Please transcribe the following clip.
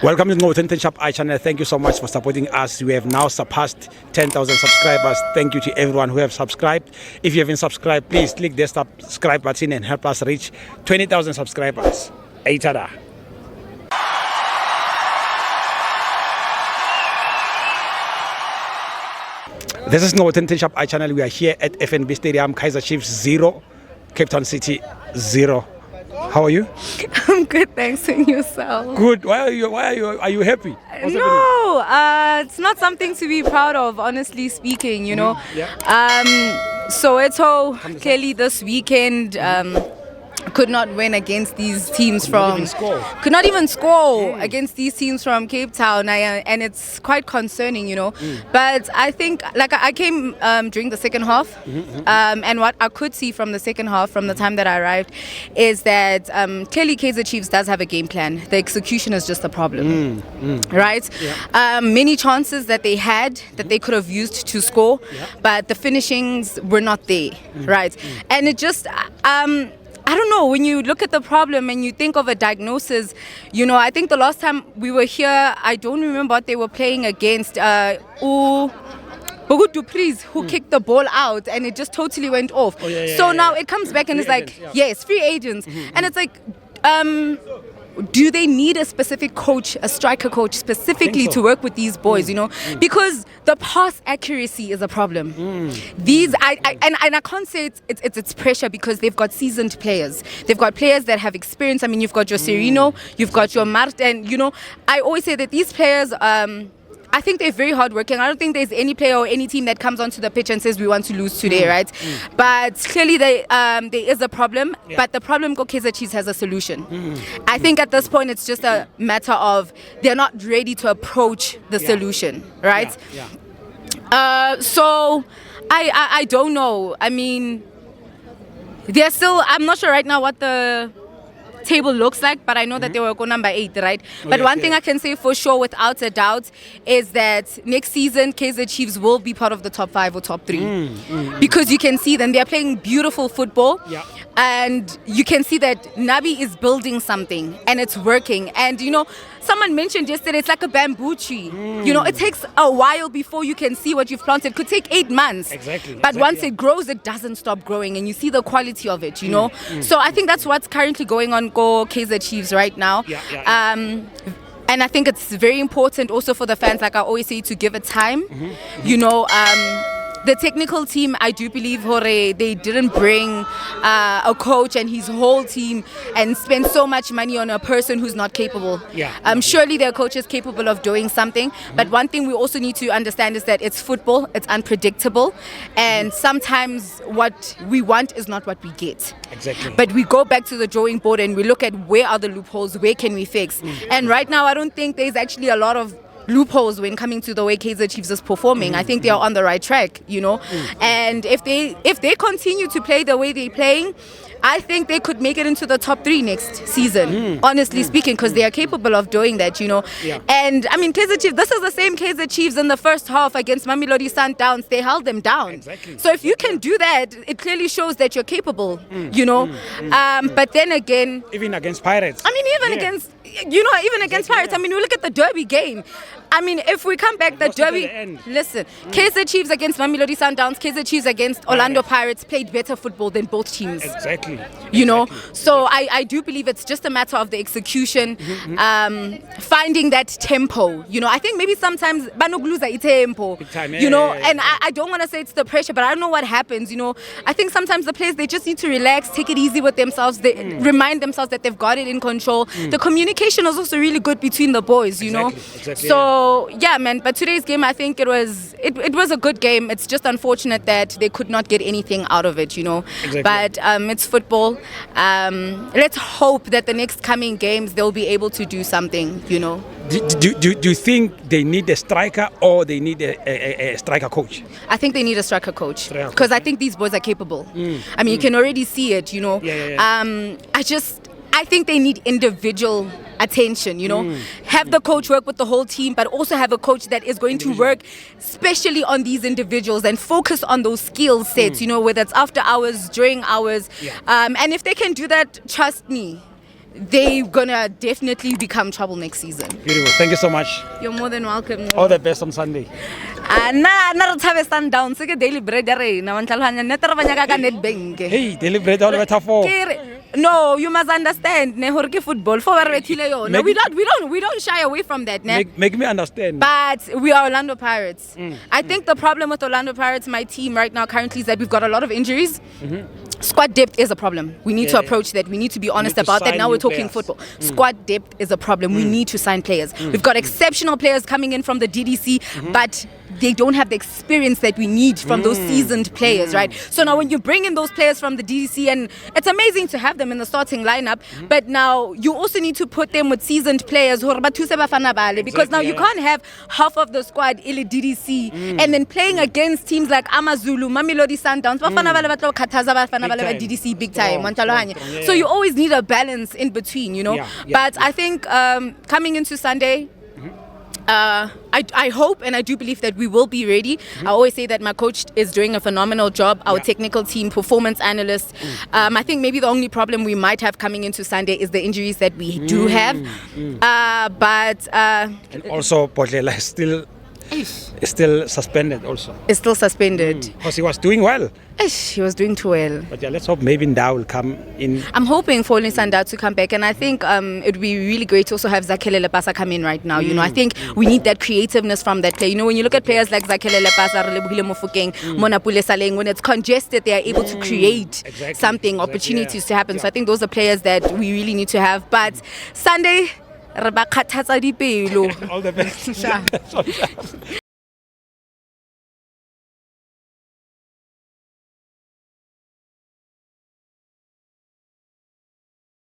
Welcome to Northern Shop channel. Thank you so much for supporting us. We have now surpassed 10,000 subscribers. Thank you to everyone who have subscribed. If you haven't subscribed, please click the subscribe button and help us reach 20,000 subscribers. Aitada. This is Northern Shop channel. We are here at FNB Stadium, Kaiser Chiefs 0, Cape Town City 0. How are you? I'm good, thanks. And yourself? Good. Are you happy? What's No, it's not something to be proud of, honestly speaking, you know. Soweto clearly this weekend could not win against these teams could not even score against these teams from Cape Town, and it's quite concerning, you know. But I think, like, I came during the second half, and what I could see from the second half, from the time that I arrived, is that clearly Kaiser Chiefs does have a game plan. The execution is just a problem, right? Many chances that they had that they could have used to score, but the finishings were not there, right? And it just I don't know, when you look at the problem and you think of a diagnosis, you know, I think the last time we were here, I don't remember what they were playing against, Bogut Dupreez, who kicked the ball out and it just totally went off. Now it comes back and it's like, yes, free agents. And it's like, do they need a specific coach, a striker coach specifically to work with these boys, you know? Because the pass accuracy is a problem. I can't say it's pressure, because they've got seasoned players. They've got players that have experience. I mean, you've got your Serino, you've got your Martin, you know. I always say that these players, I think they're very hardworking. I don't think there's any player or any team that comes onto the pitch and says we want to lose today, right? But clearly there is a problem. But the problem, Kaizer Chiefs has a solution. I think at this point it's just a matter of they're not ready to approach the solution, right? So I don't know. I mean, they're still. I'm not sure right now what the table looks like, but I know that they will go number 8, right? But one thing I can say for sure without a doubt is that next season Kaizer Chiefs will be part of the top 5 or top 3, because you can see them, they're playing beautiful football, and you can see that Nabi is building something and it's working. And you know, someone mentioned yesterday, it's like a bamboo tree. You know, it takes a while before you can see what you've planted. It could take 8 months. But once it grows, it doesn't stop growing, and you see the quality of it, you know. So I think that's what's currently going on Kaizer Chiefs right now. And I think it's very important also for the fans, like I always say, to give it time. You know, the technical team, I do believe they didn't bring a coach and his whole team and spend so much money on a person who's not capable. Surely their coach is capable of doing something. But one thing we also need to understand is that it's football, it's unpredictable, and sometimes what we want is not what we get. But we go back to the drawing board and we look at where are the loopholes, where can we fix. And right now I don't think there's actually a lot of loopholes when coming to the way Kaizer Chiefs is performing. I think they are on the right track, you know. And if they continue to play the way they're playing, I think they could make it into the top 3 next season, honestly speaking, because they are capable of doing that, you know. And I mean, Kaizer Chiefs, this is the same Kaizer Chiefs in the first half against Mamelodi Sundowns. They held them down. So if you can do that, it clearly shows that you're capable, you know. But then again, even against Pirates. I mean, even against Pirates. I mean, we look at the Derby game. I mean, if we come back, the Derby. Listen, Kaizer Chiefs against Mamelodi Sundowns, Kaizer Chiefs against Orlando Pirates played better football than both teams. You know, so I do believe it's just a matter of the execution, finding that tempo. You know, I think maybe sometimes banogluza tempo. You know, and I don't want to say it's the pressure, but I don't know what happens. You know, I think sometimes the players, they just need to relax, take it easy with themselves. They remind themselves that they've got it in control. The communication is also really good between the boys. You know, so yeah, man. But today's game, I think it was a good game. It's just unfortunate that they could not get anything out of it. You know, but it's football. Let's hope that the next coming games they'll be able to do something, you know. Do you think they need a striker or they need a striker coach? I think they need a striker coach, because I think these boys are capable. I mean, you can already see it, you know. I think they need individual attention, you know. Have the coach work with the whole team, but also have a coach that is going to work especially on these individuals and focus on those skill sets, you know, whether it's after hours, during hours. And if they can do that, trust me, they're gonna definitely become trouble next season. Beautiful. Thank you so much. You're more than welcome. All the best on Sunday. Na re thabe Sundowns ke daily bread ya rena wa ntlhaloganya ne tara banya ka Nedbank. Hey, deliberate all the better for. No, you must understand ne hore ke football for re bethile yona. We don't shy away from that, ne. Make me understand. But we are Orlando Pirates. I think the problem with Orlando Pirates, my team right now currently, is that we've got a lot of injuries. Squad depth is a problem. We need to approach that. We need to be honest about that. Now we're talking football. Squad depth is a problem. We need to sign players. We've got exceptional players coming in from the DDC, but they don't have the experience that we need from those seasoned players, right? So now when you bring in those players from the DDC, and it's amazing to have them in the starting lineup, but now you also need to put them with seasoned players because now you can't have half of the squad in DDC and then playing against teams like Amazulu, Mamelodi Sundowns, DDC big time. So you always need a balance in between, you know. But I think coming into Sunday, I hope and I do believe that we will be ready. I always say that my coach is doing a phenomenal job. Our technical team, performance analysts. I think maybe the only problem we might have coming into Sunday is the injuries that we do have. And also, Podlela is still suspended also. Is still suspended. Because he was doing well. He was doing too well. But let's hope maybe Ndao will come in. I'm hoping for Nisanda to come back, and I think it would be really great to also have Zakele Lepasa come in right now. You know, I think we need that creativeness from that player. You know, when you look at players like Zakele Lepasa, Relebohile Mofokeng, Mona Pule Saleng, when it's congested, they are able to create something, opportunities to happen. So I think those are players that we really need to have. But Sunday, all the best.